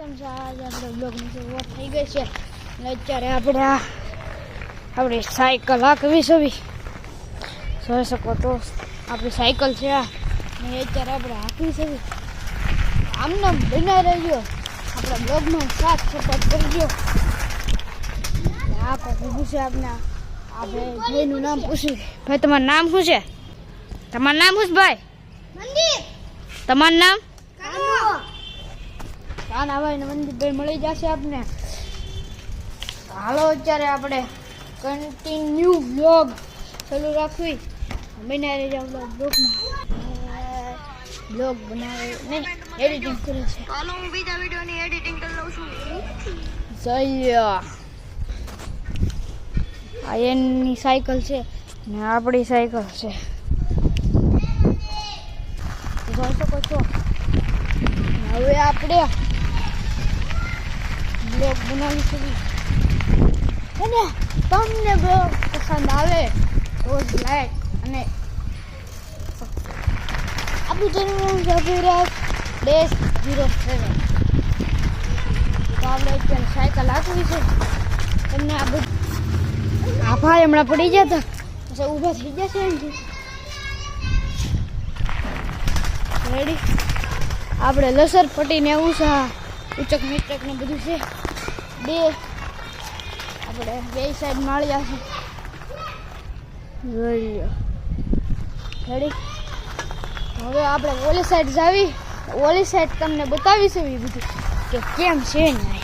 આજે આપણે બ્લોગની શરૂઆત થઈ ગઈ છે અને અત્યારે આપણે સાયકલ હાંકવી છે. જોઈ શકો તો આપણી સાયકલ છે આ અને અત્યારે આપણે હાંકવી છે. આમને બનાવી રહ્યો આપણા બ્લોગમાં સાથ સપોર્ટ કરજો. આ કોઈ પૂછે આપણે ભાઈનું નામ પૂછ્યું. ભાઈ તમારું નામ શું છે? તમારું નામ શું છે ભાઈ? તમારું નામ? કાનાભાઈ ને મંદિરભાઈ મળી જશે આપને. હાલો અત્યારે આપણે કન્ટિન્યુ બ્લોગ ચાલુ રાખવી. બનાવી રહેજો આપણા બ્લોગ બનાવે નહીં એડિટિંગ કરે છે. હાલો હું બીજા વિડિયોની એડિટિંગ કરી લઉં છું. જય આ એની સાયકલ છે ને આપણી સાયકલ છે. જોઈ શકો છો. હવે આપણે બ્લોગ બનાવીશું અને તમને બ્લોગ પસંદ આવે તો જ લાઈક અને આપણું ચેનલ અભિરાજ -07 તો આપણે અત્યારે સાયકલ હાંકવી છે. તમને આ બધું આ ભાઈ હમણાં પડી ગયા હતા પછી ઊભા થઈ જશે એમ છે. રેડી આપણે લસર પટીને એવું છે. ઉચક મીટક ને બધું છે. આપણે બે સાઈડ માળ્યા છે. જોઈએ રેડી. હવે આપણે ઓલી સાઈડ જાવી. ઓલી સાઈડ તમને બતાવીશું એ બધું કે કેમ છે ને.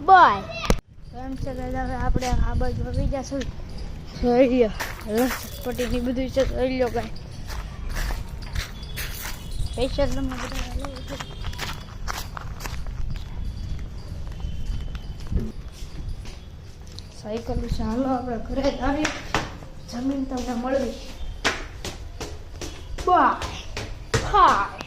બાય એમ છે કે હવે આપણે આ બાજુ આવી જશું. જોઈએ પટીની બધું છે. જોઈ લો કાંઈ પૈસા તમે બધા સાયકલ ચાલો આપણે ઘરે જ આવી. જમીન તમને મળવી. બાય હાય.